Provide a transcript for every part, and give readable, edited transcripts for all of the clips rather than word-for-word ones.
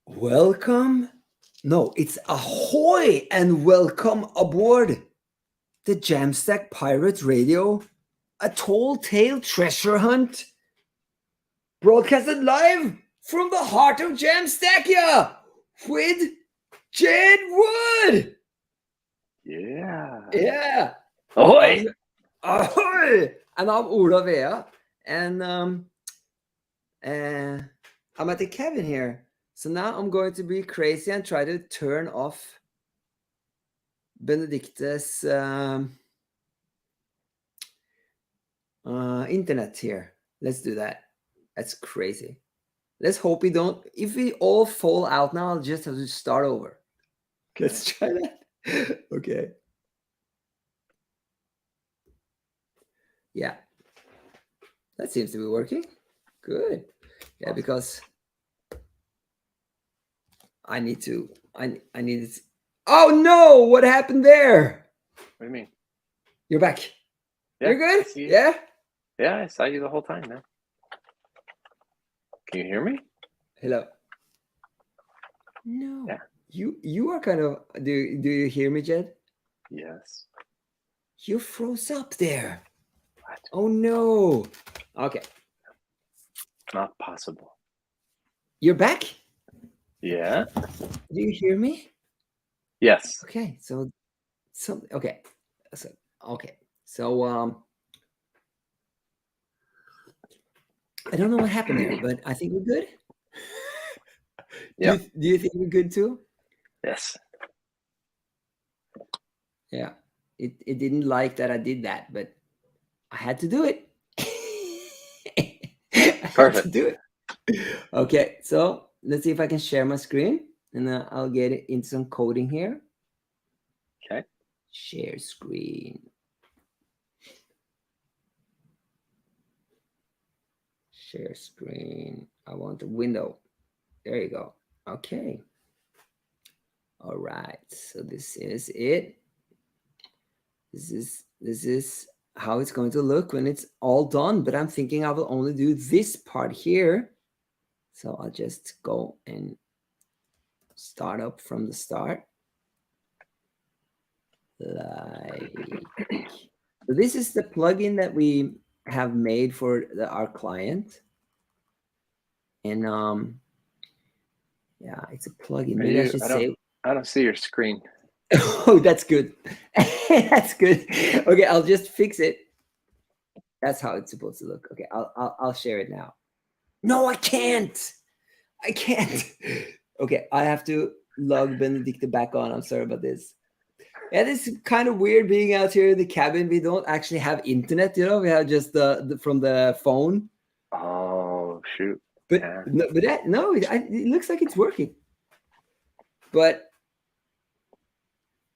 Welcome. No, it's ahoy and welcome aboard the Jamstack Pirate Radio, a tall tale treasure hunt broadcasted live from the heart of Jamstackia with Jed Wood. Yeah. Yeah. Ahoy! Ahoy! And I'm Ola Vea. And uh, I'm at the cabin here. So now I'm going to be crazy and try to turn off Benedicte's internet here. Let's do that. That's crazy. Let's hope we don't. If we all fall out now, I'll just have to start over. Let's try that. Okay. Yeah. That seems to be working. Good. Yeah, because I need to. I need it. Oh no! What happened there? What do you mean? You're back. Yeah, You're good. I see you. Yeah. Yeah, I saw you the whole time, man. Can you hear me? Hello. No. Yeah. You are kind of. Do you hear me, Jed? Yes. You froze up there. What? Oh no. Okay. Not possible. You're back? Yeah. Do you hear me? Yes. Okay. So okay. So okay. So I don't know what happened there, but I think we're good. Yeah. Do you think we're good too? Yes. Yeah. It didn't like that I did that, but I had to do it. I had to Perfect. do it. Okay, so let's see if I can share my screen, and I'll get it into some coding here. Okay. Share screen. Share screen. I want a window. There you go. Okay. All right. So this is it. This is how it's going to look when it's all done. But I'm thinking I will only do this part here. So I'll just go and start up from the start. So this is the plugin that we have made for our client. And yeah, it's a plugin. Maybe I should say. I don't see your screen. Oh, that's good. That's good. Okay, I'll just fix it. That's how it's supposed to look. Okay, I'll share it now. No, I can't. I can't. Okay, I have to log Benedicte back on. I'm sorry about this. Yeah, this is kind of weird being out here in the cabin. We don't actually have internet, you know. We have just the from the phone. Oh shoot! But Yeah. no, it looks like it's working. But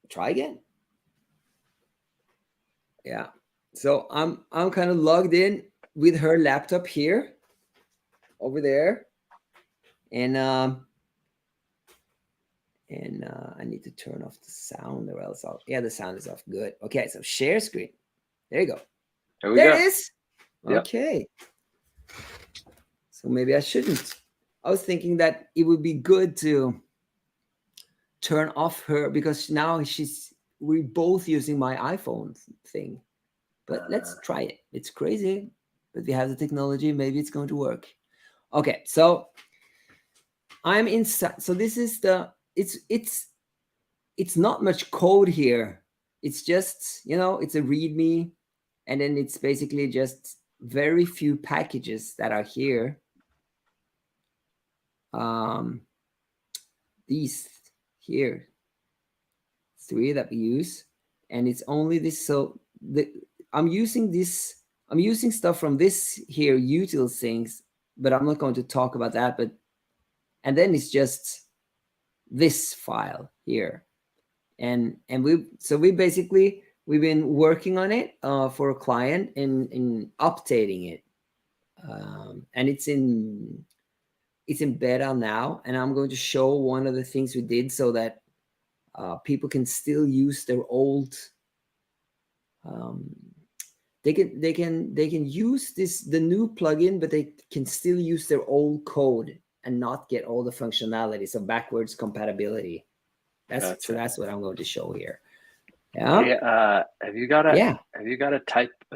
try again. Yeah. So I'm kind of logged in with her laptop here, over there, and I need to turn off the sound, or else the sound is off. Good. Okay. So share screen. There you go. There it is. Yep. Okay. So maybe I shouldn't. I was thinking that it would be good to turn off her because now we're both using my iPhone thing. But let's try it. It's crazy, but we have the technology. Maybe it's going to work. Okay, so I'm inside. So this is it's not much code here. It's just, it's a README, and then it's basically just very few packages that are here. These here, 3 that we use, and it's only this. So I'm using stuff from this here util things, but I'm not going to talk about that. But and then it's just this file here, and we've been working on it for a client in updating it, and it's in beta now, and I'm going to show one of the things we did so that people can still use their old. They can use the new plugin, but they can still use their old code and not get all the functionality. So backwards compatibility. So Gotcha. that's what I'm going to show here. Yeah. Hey, have you got a Yeah.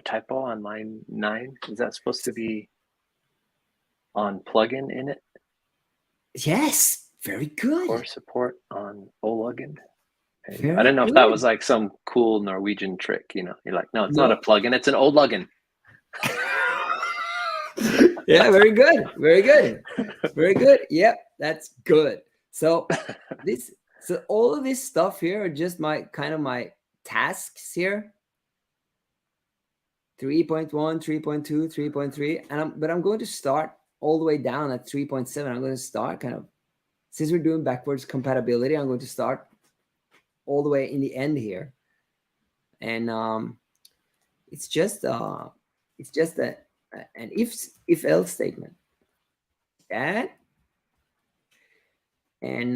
typo on line 9? Is that supposed to be on plugin in it Yes. Very good. or support on plugin? I Very didn't know if that good. was like some cool Norwegian trick. You know, you're like, no, it's not No. a plugin; it's an old login. Yeah, very good. Very good. Very good. Yep, that's good. So all of this stuff here are just my tasks here. 3.1, 3.2, 3.3. But I'm going to start all the way down at 3.7. I'm going to start since we're doing backwards compatibility, I'm going to start all the way in the end here. And it's just an if else statement. That and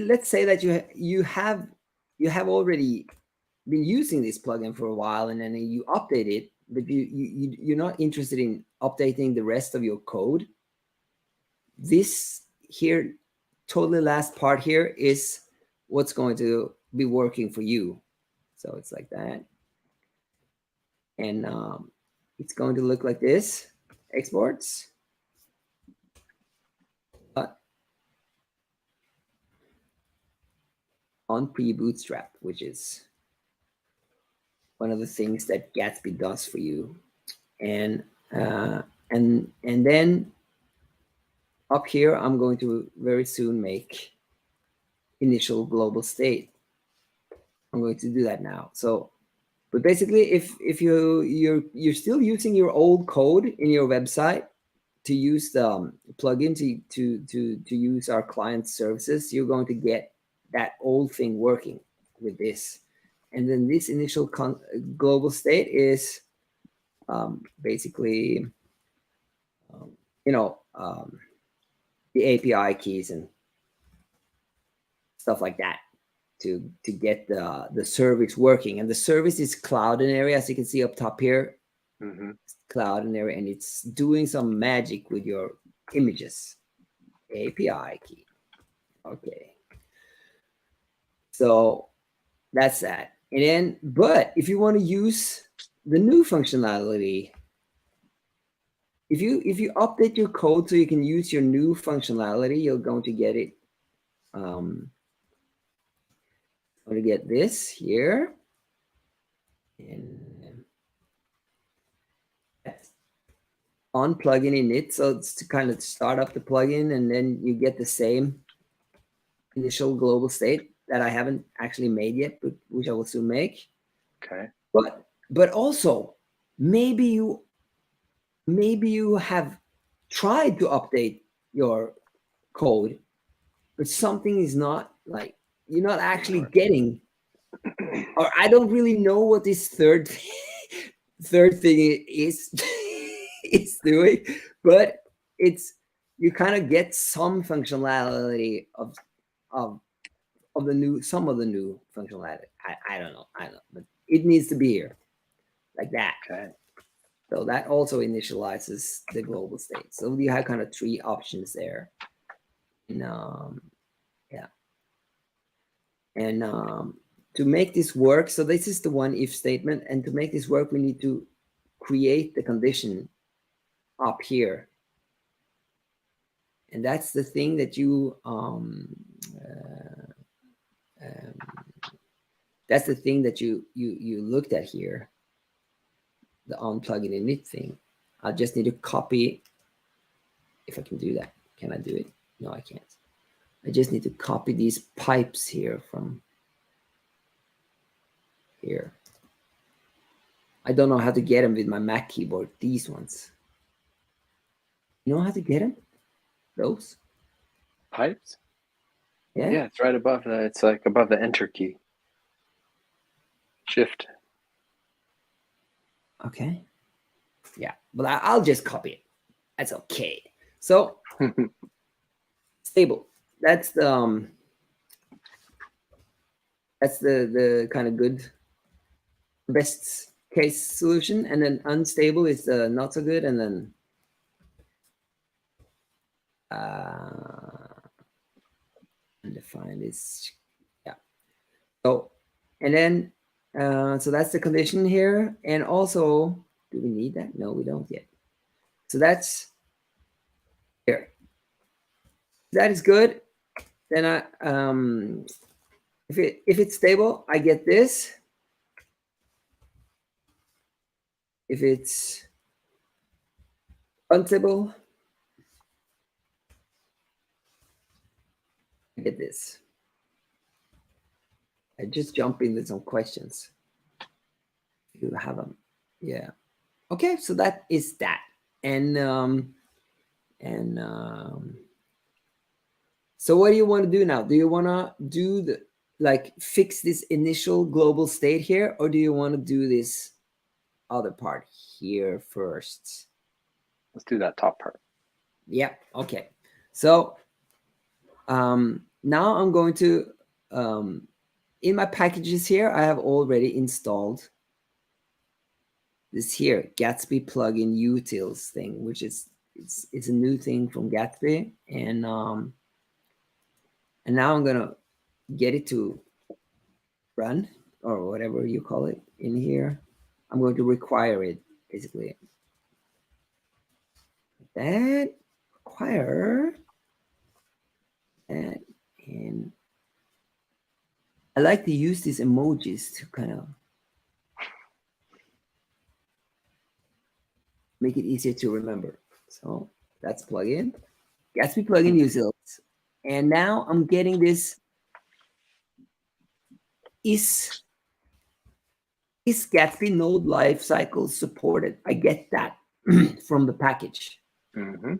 let's say that you have already been using this plugin for a while, and then you update it, but you're not interested in updating the rest of your code. This here, totally last part here is what's going to be working for you. So it's like that, and it's going to look like this. Exports. On pre-bootstrap, which is one of the things that Gatsby does for you, and then up here I'm going to very soon make initial global state. I'm going to do that now. So, but basically, if you're still using your old code in your website to use the plugin to use our client services, you're going to get that old thing working with this. And then this initial global state is basically, the API keys and stuff like that to get the service working. And the service is Cloudinary, as you can see up top here. Mm-hmm. Cloudinary, and it's doing some magic with your images. API key. Okay. So that's that. And then, but if you want to use the new functionality, if you update your code so you can use your new functionality, you're going to get it. I'm going to get this here, and on plugin init. So it's to kind of start up the plugin, and then you get the same initial global state that I haven't actually made yet, but which I will soon make. Okay. But also maybe you have tried to update your code, but something is not, like, you're not actually getting, or I don't really know what this third thing is is doing, but you kind of get some functionality of some of the new functionality. I don't know, but it needs to be here like that. Okay. So that also initializes the global state. So you have kind of three options there. And, yeah. And to make this work, so this is the one if statement. And to make this work, we need to create the condition up here. And that's the thing that that's the thing that you looked at here. The on plugin init thing. I just need to copy, if I can do that. Can I do it? No, I can't. I just need to copy these pipes here from here. I don't know how to get them with my Mac keyboard, these ones. You know how to get them? Those? Pipes? Yeah? Yeah, it's right above it's like above the enter key. Shift. Okay. Yeah, but I'll just copy it. That's okay. So stable. That's the kind of good, best case solution, and then unstable is the not so good, and then undefined is, yeah. So, and then so that's the condition here. And also, do we need that? No, we don't yet. So that's here. That is good. Then if it's stable, I get this. If it's unstable, I get this. I just jump into some questions. You have them, yeah. Okay, so that is that, and so what do you want to do now? Do you want to do the fix this initial global state here, or do you want to do this other part here first? Let's do that top part. Yeah. Okay. So now I'm going to in my packages here, I have already installed this here Gatsby plugin utils thing, which is it's a new thing from Gatsby, and now I'm gonna get it to run, or whatever you call it in here. I'm going to require it basically. That require that, and I like to use these emojis to kind of make it easier to remember. So that's plugin, Gatsby plugin utils, and now I'm getting this is Gatsby node lifecycle supported? I get that from the package. Mm-hmm.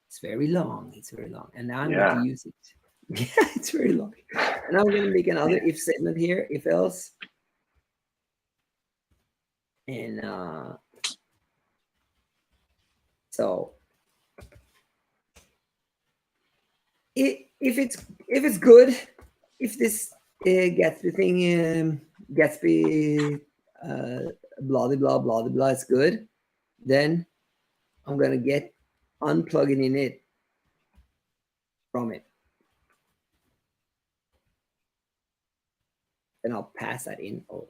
It's very long. It's very long. And now I'm Yeah. going to use it. Yeah, it's very long. And I'm going to make another if statement here, if else. And so if it's good, if this Gatsby thing, Gatsby blah blah blah blah is good, then I'm gonna get unplugging in it from it. Then I'll pass that in. Oh,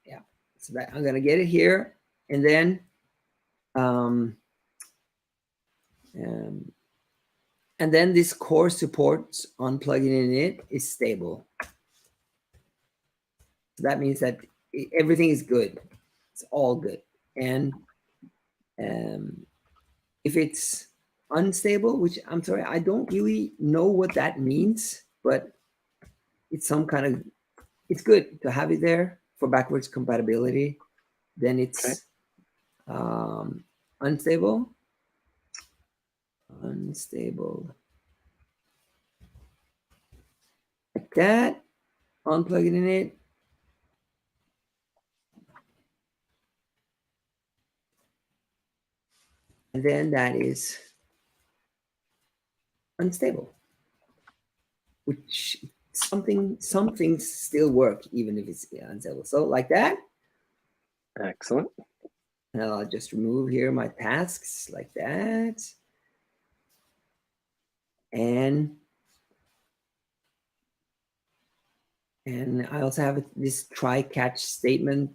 yeah. So that I'm gonna get it here, and then and then this core supports unplugging in it is stable. So that means that everything is good. It's all good. And if it's unstable, which I'm sorry, I don't really know what that means, but it's some kind of, it's good to have it there for backwards compatibility. Then it's unstable. Like that. Unplugging in it. And then that is unstable, which some things still work even if it's unstable. So like that. Excellent. And I'll just remove here my tasks like that. And I also have this try catch statement.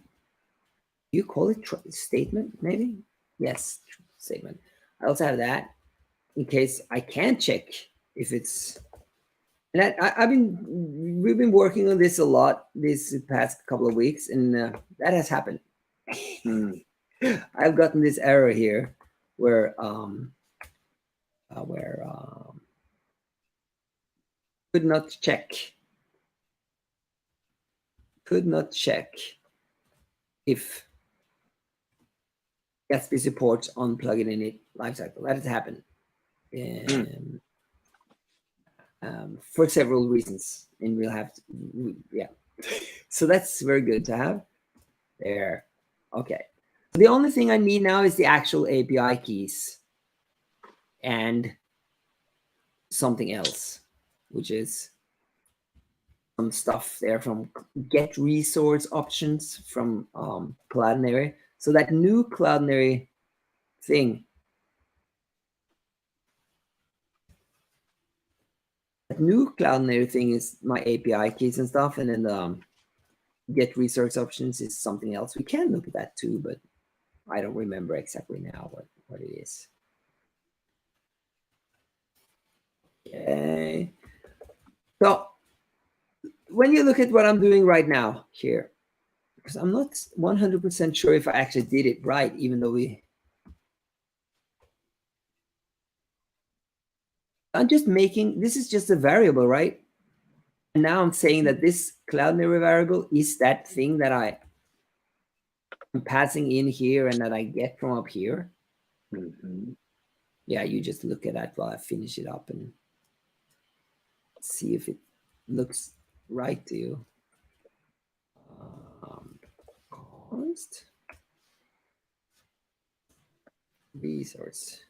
You call it statement, maybe? Yes, statement. I also have that in case I can't check if it's. And we've been working on this a lot this past couple of weeks, and that has happened. I've gotten this error here where could not check if Gatsby supports unplugging in it lifecycle. That has happened for several reasons, and we'll have to, yeah. So that's very good to have there. Okay. The only thing I need now is the actual API keys and something else, which is some stuff there from get resource options from Cloudinary. So that new Cloudinary thing, is my API keys and stuff, and then get resource options is something else. We can look at that too, but I don't remember exactly now what it is. Okay. So when you look at what I'm doing right now here, because I'm not 100% sure if I actually did it right, even though I'm just making, this is just a variable, right? And now I'm saying that this Cloudinary variable is that thing that I'm passing in here and that I get from up here. Mm-hmm. Yeah, you just look at that while I finish it up and see if it looks right to you. Const resource.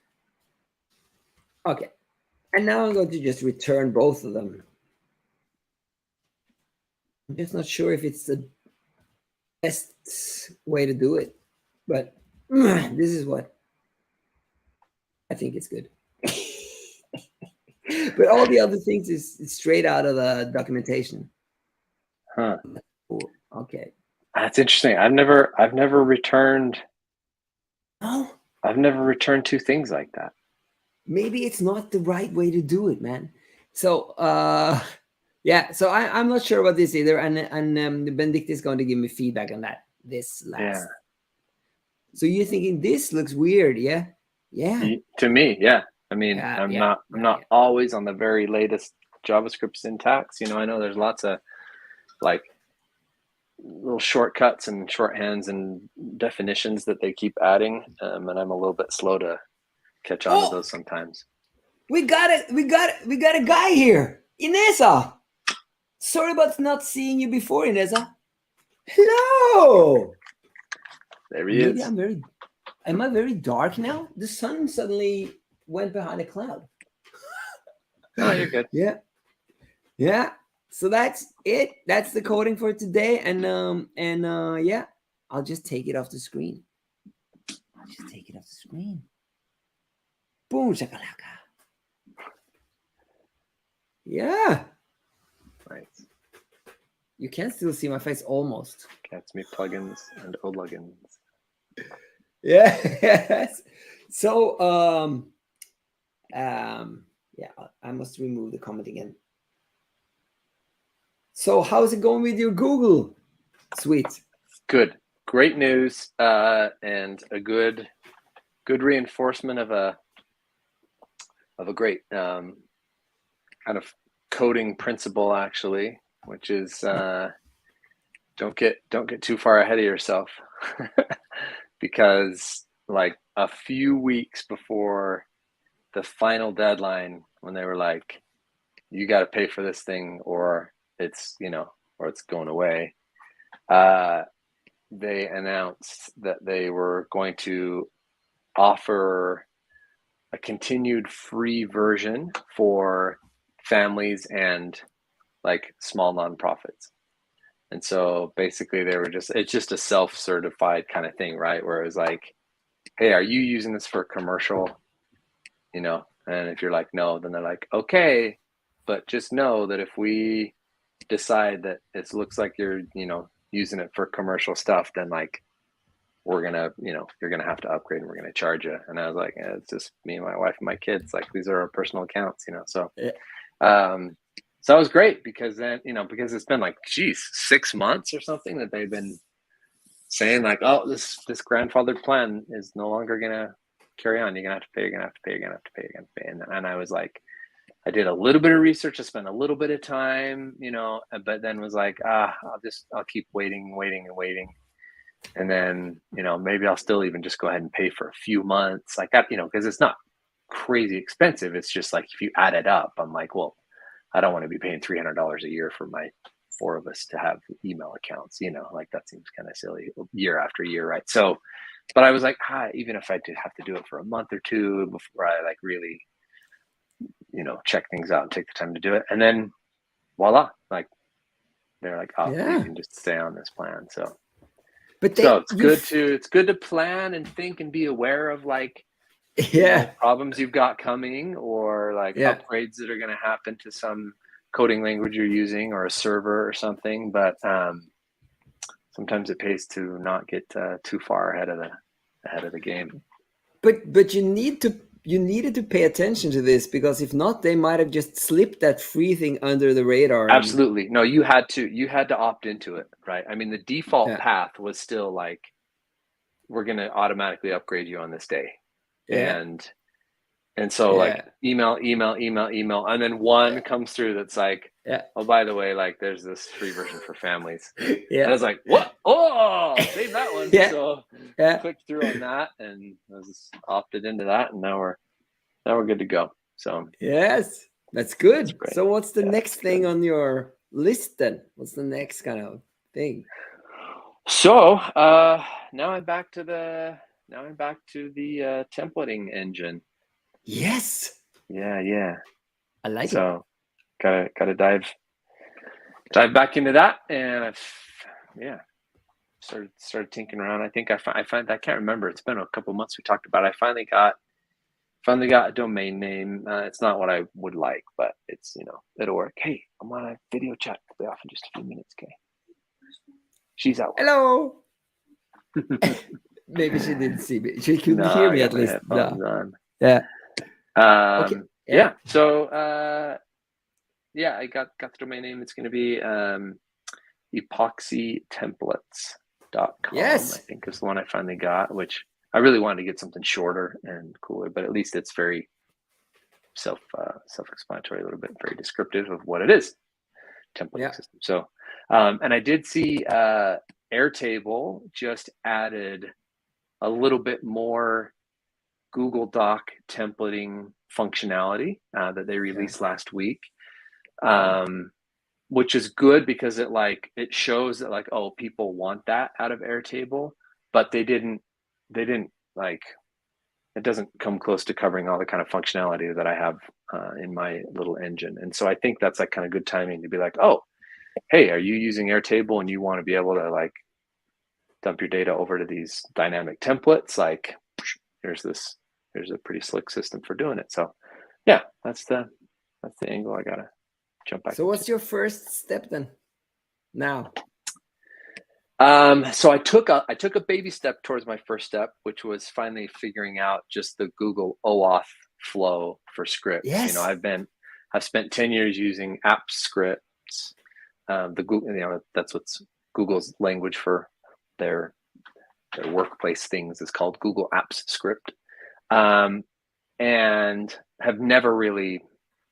Okay, and now I'm going to just return both of them. I'm just not sure if it's the best way to do it, but this is what I think it's good. But all the other things is straight out of the documentation. Huh. Cool. Okay. That's interesting. I've never returned. Oh, I've never returned two things like that. Maybe it's not the right way to do it, man. So yeah, so I'm not sure about this either, and Benedict is going to give me feedback on that this last. Yeah. So you're thinking this looks weird, yeah? Yeah. To me, yeah. I mean, Yeah, I'm yeah, not always on the very latest JavaScript syntax. You know, I know there's lots of like little shortcuts and shorthands and definitions that they keep adding, and I'm a little bit slow to catch on to those sometimes. We got a guy here, Ineza. Sorry about not seeing you before, Ineza. Hello. There he is. Am I very dark now? The sun suddenly went behind a cloud. No, you're good. Yeah. Yeah. So that's it. That's the coding for today. And yeah, I'll just take it off the screen. Boom shakalaka. Yeah. Nice. You can still see my face almost. Cats me plugins and O-lugins. Yeah. Yes. So yeah, I must remove the comment again. So how's it going with your Google suite? Good. Great news, and a good reinforcement of a great kind of coding principle, actually, which is don't get too far ahead of yourself. Because like a few weeks before the final deadline, when they were like, you got to pay for this thing or it's, or it's going away, they announced that they were going to offer a continued free version for families and like small nonprofits. And so basically it's just a self-certified kind of thing, right? Where it was like, hey, are you using this for commercial? And if you're like, no, then they're like, okay, but just know that if we decide that it looks like you're, using it for commercial stuff, then like, we're gonna, you're gonna have to upgrade and we're gonna charge you. And I was like, it's just me and my wife and my kids. Like, these are our personal accounts, so. Yeah. So that was great because then, because it's been like, 6 months or something that they've been saying like, oh, this grandfathered plan is no longer gonna carry on. You're gonna have to pay. You're gonna have to pay. You're gonna have to pay. You're gonna pay. And I was like, I did a little bit of research. I spent a little bit of time, but then was like, I'll keep waiting. And then, maybe I'll still even just go ahead and pay for a few months like that, because it's not crazy expensive. It's just like, if you add it up, I'm like, well, I don't want to be paying $300 a year for my 4 of us to have email accounts, like that seems kind of silly year after year. Right. So, but I was like, even if I did have to do it for a month or two before I like really, check things out and take the time to do it. And then voila, like they're like, oh, Yeah. you can just stay on this plan. So, But So it's good to plan and think and be aware of like, yeah, problems you've got coming, or like yeah. upgrades that are going to happen to some coding language you're using or a server or something. But sometimes it pays to not get too far ahead of the game. But you needed to pay attention to this, because if not, they might have just slipped that free thing under the radar. Absolutely. No, you had to opt into it, right? I mean, the default path was still like, we're going to automatically upgrade you on this day. Yeah. And so like email, and then one comes through that's like, oh, by the way, like there's this free version for families. Yeah. And I was like, what? Oh, save that one. Yeah. So clicked through on that and I was opted into that, and now we're good to go. So yes, that's good. That's so what's the next thing on your list then? What's the next kind of thing? So now I'm back to the templating engine. Yes. Yeah. I like it. So gotta dive back into that, and I've started tinkering around. I think I find I can't remember. It's been a couple months we talked about it. I finally got a domain name. It's not what I would like, but it's it'll work. Hey, I'm on a video chat. I'll be off in just a few minutes. Okay. She's out. Hello. Maybe she didn't see me. She couldn't hear me at least. No. Yeah. Okay. Yeah. So I got the domain name. It's going to be epoxytemplates.com. Yes. I think is the one I finally got, which I really wanted to get something shorter and cooler, but at least it's very self-explanatory, a little bit, very descriptive of what it is. Templating system. So, and I did see Airtable just added a little bit more Google Doc templating functionality that they released last week, which is good because it shows that like, oh, people want that out of Airtable, but they didn't like, it doesn't come close to covering all the kind of functionality that I have in my little engine. And so I think that's like kind of good timing to be like, oh, hey, are you using Airtable and you want to be able to like dump your data over to these dynamic templates? Like, here's a pretty slick system for doing it. So yeah, that's the angle I gotta jump back. So what's your first step then? Now. So I took a baby step towards my first step, which was finally figuring out just the Google OAuth flow for scripts. Yes. I've spent 10 years using app scripts. The Google, that's what's Google's language for their workplace things is called Google Apps Script. And have never really,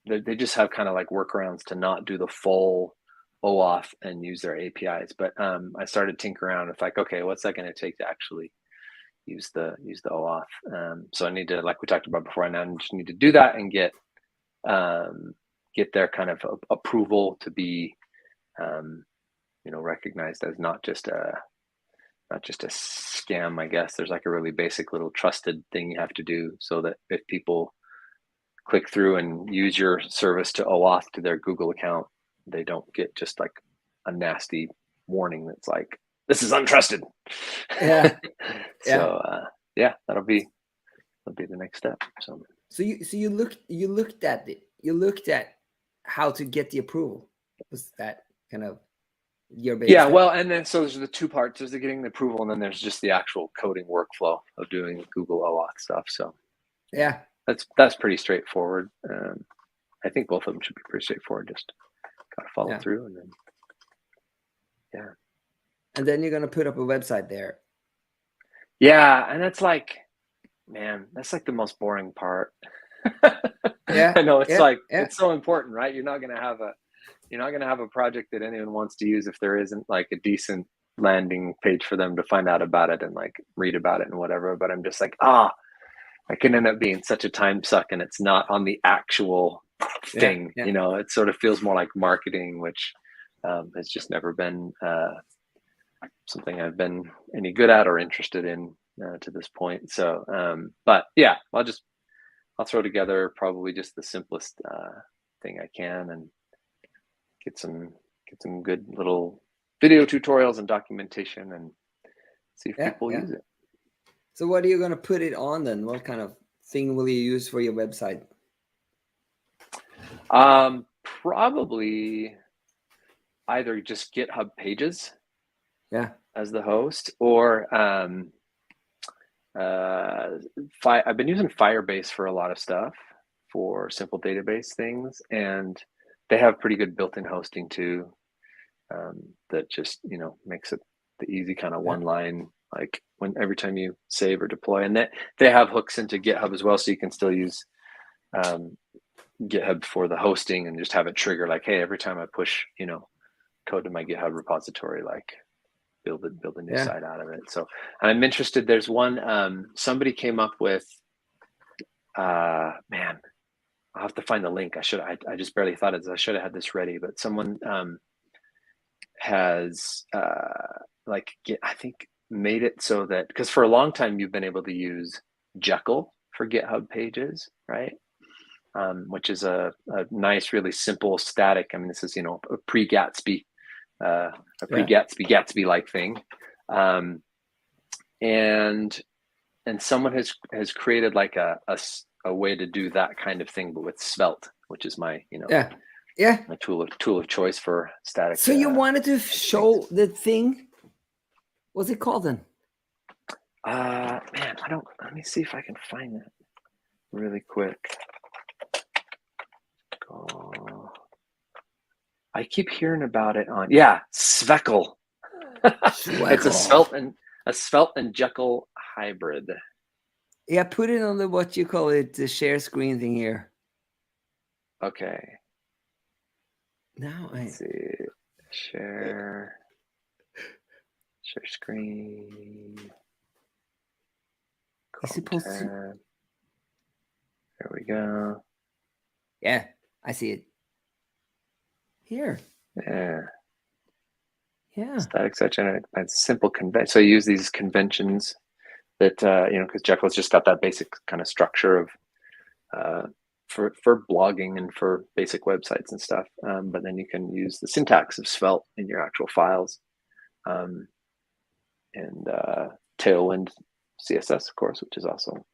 they just have kind of like workarounds to not do the full OAuth and use their APIs. But I started tinkering around with like, okay, what's that going to take to actually use the OAuth? So I need to, like we talked about before, I now just need to do that and get their kind of approval to be, recognized as not just a scam, I guess. There's like a really basic little trusted thing you have to do so that if people click through and use your service to OAuth to their Google account, they don't get just like a nasty warning that's like, this is untrusted. Yeah. So that'll be the next step. So you looked at it. You looked at how to get the approval. Was that kind of your base? Yeah, well, and then so there's the two parts. There's the getting the approval, and then there's just the actual coding workflow of doing Google OAuth stuff. So yeah, that's pretty straightforward. I think both of them should be pretty straightforward. Just gotta follow through, and then and then you're gonna put up a website there. Yeah, and that's like, man, that's like the most boring part. Yeah, I know it's so important, right? You're not gonna have a project that anyone wants to use if there isn't like a decent landing page for them to find out about it and like read about it and whatever. But I'm just like, I can end up being such a time suck, and it's not on the actual thing. It sort of feels more like marketing, which has just never been something I've been any good at or interested in to this point. So, but yeah, I'll throw together probably just the simplest thing I can and get some good little video tutorials and documentation and See if Yeah, people yeah. use it. So what are you going to put it on then? What kind of thing will you use for your website? Probably either just GitHub Pages Yeah. as the host, or I've been using Firebase for a lot of stuff for simple database things, and they have pretty good built-in hosting too. That just makes it the easy kind of one line, like when every time you save or deploy, and that they have hooks into GitHub as well, so you can still use GitHub for the hosting and just have it trigger like, hey, every time I push code to my GitHub repository, like build a new site out of it. So I'm interested. There's one somebody came up with man, I'll have to find the link. I just barely thought it. I should have had this ready, but someone has I think made it so that, because for a long time you've been able to use Jekyll for GitHub Pages, right? Which is a nice, really simple static. I mean, this is a pre-Gatsby, Gatsby-like thing, and someone has created like a way to do that kind of thing, but with Svelte, which is my my tool of choice for static. So you wanted to show the thing? What's it called then? Man, let me see if I can find that really quick. I keep hearing about it on Sveckle. It's a Svelte and Jekyll hybrid. Yeah, put it on what you call it, the share screen thing here. Okay. Now Let's see. Share screen. Supposed to... There we go. Yeah, I see it. Here. Yeah. Static section and simple convention. So you use these conventions that because Jekyll's just got that basic kind of structure of for blogging and for basic websites and stuff. But then you can use the syntax of Svelte in your actual files, and Tailwind CSS, of course, which is also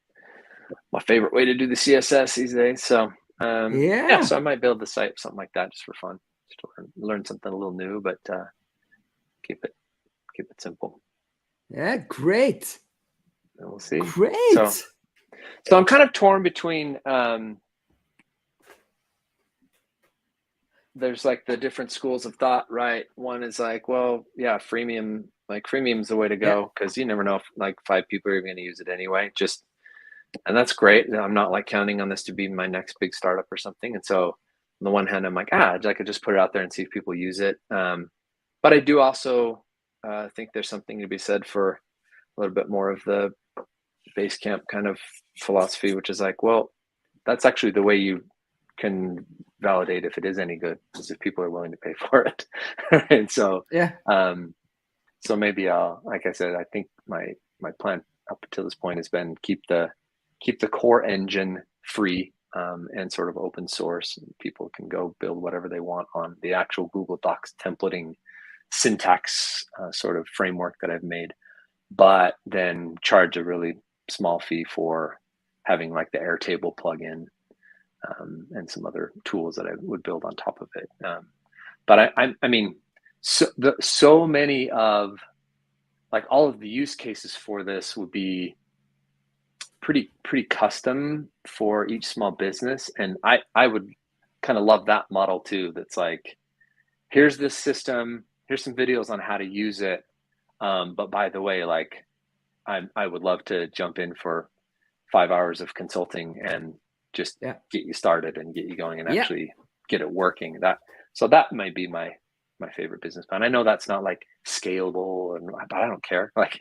my favorite way to do the CSS these days. So so I might build the site something like that just for fun, just to learn something a little new, but keep it simple. Yeah, great. And we'll see. Great. So I'm kind of torn between there's like the different schools of thought, right? One is like, well, yeah, freemium, like freemium's the way to go, because you never know if like 5 people are even going to use it anyway. And that's great. I'm not like counting on this to be my next big startup or something. And so on the one hand, I'm like, I could just put it out there and see if people use it. But I do also think there's something to be said for a little bit more of the Basecamp kind of philosophy, which is like, well, that's actually the way you can validate if it is any good, is if people are willing to pay for it. And so so maybe I'll, like I said, I think my plan up until this point has been keep the core engine free, and sort of open source, and people can go build whatever they want on the actual Google Docs templating syntax sort of framework that I've made, but then charge a really small fee for having like the Airtable plugin, and some other tools that I would build on top of it. But I mean, so many of like all of the use cases for this would be pretty custom for each small business, and I would kind of love that model too. That's like, here's this system, here's some videos on how to use it, but by the way, like I would love to jump in for 5 hours of consulting and just get you started and get you going and actually get it working. So that might be my favorite business plan. I know that's not like scalable, but I don't care. Like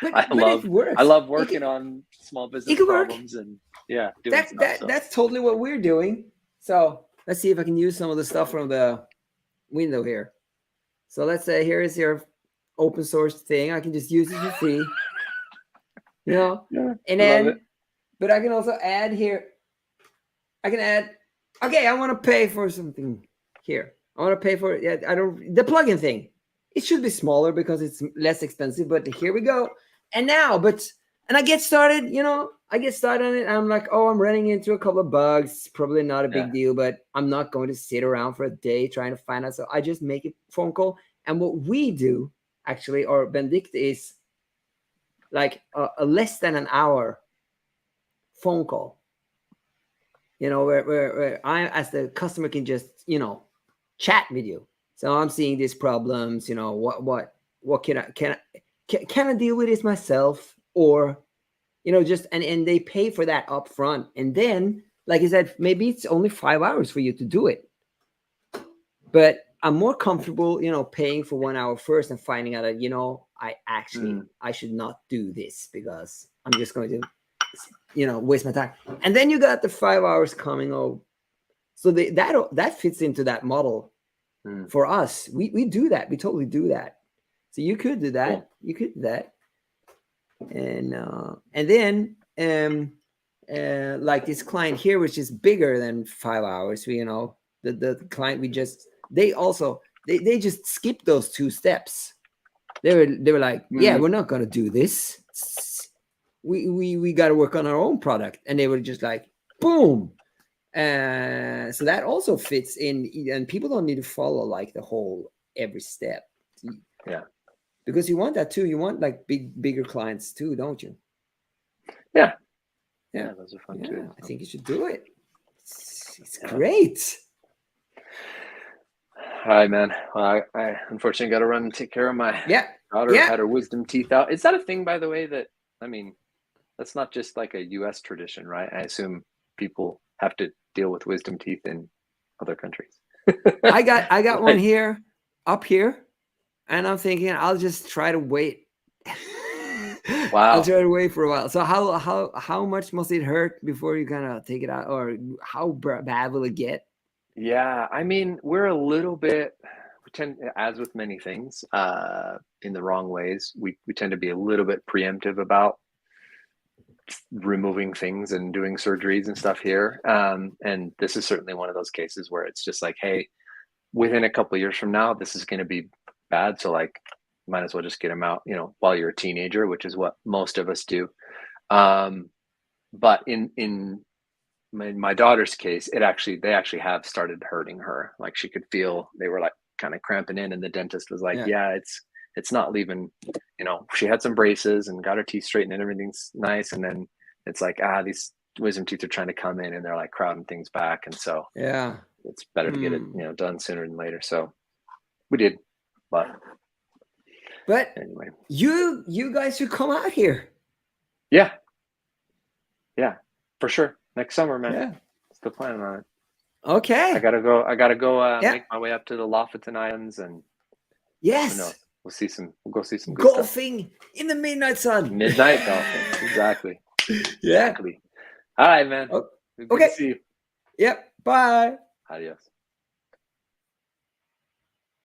I love working on small business problems and doing stuff. That's totally what we're doing. So let's see if I can use some of the stuff from the window here. So let's say here is your open source thing. I can just use it for free, and then, but I can also add here. I can add, okay, I want to pay for something here. I want to pay for the plugin thing. It should be smaller because it's less expensive, but here we go. And I get started, I get started on it. I'm like, oh, I'm running into a couple of bugs. Probably not a big deal, but I'm not going to sit around for a day trying to find out. So I just make a phone call. And what we do actually, or Benedicta, is like a less than an hour phone call, where I, as the customer, can just, chat with you. So I'm seeing these problems, what can I deal with this myself? Or, just, and they pay for that up front. And then, like I said, maybe it's only 5 hours for you to do it. But I'm more comfortable, paying for 1 hour first and finding out that, I should not do this because I'm just going to, waste my time. And then you got the 5 hours coming over. So that fits into that model for us. We do that. We totally do that. So you could do that. Cool. You could do that. And then like this client here, which is bigger than 5 hours, the client they just skipped those 2 steps. They were like, yeah, we're not going to do this. We got to work on our own product. And they were just like, boom. So that also fits in, and people don't need to follow like the whole every step. Yeah. Because you want that too. You want like bigger clients too, don't you? Yeah. Yeah, those are fun too. I think you should do it. It's great. All right, man. Well, I unfortunately got to run and take care of my daughter. Had her wisdom teeth out. Is that a thing, by the way? That's not just like a U.S. tradition, right? I assume people have to deal with wisdom teeth in other countries. I got one here, up here, and I'm thinking I'll just try to wait. Wow. I'll try to wait for a while. So how much must it hurt before you kind of take it out, or how bad will it get? Yeah, we're a little bit, we tend, as with many things, in the wrong ways, we tend to be a little bit preemptive about removing things and doing surgeries and stuff here. And this is certainly one of those cases where it's just like, hey, within a couple of years from now, this is going to be bad. So like, might as well just get them out, while you're a teenager, which is what most of us do. But in my daughter's case, they actually have started hurting her. Like she could feel, they were like kind of cramping in, and the dentist was like, it's not leaving. She had some braces and got her teeth straightened and everything's nice. And then it's like, these wisdom teeth are trying to come in and they're like crowding things back. And so it's better to get it, done sooner than later. So we did, but anyway, you guys should come out here. Yeah, for sure. Next summer, man. Yeah. Still planning on it. Okay. I gotta go make my way up to the Lofoten Islands, and yes, we'll go see some good golfing stuff. In the midnight sun. Midnight golfing. Exactly. Yeah. Exactly. All right, man. Okay. Good to see you. Yep. Bye. Adios.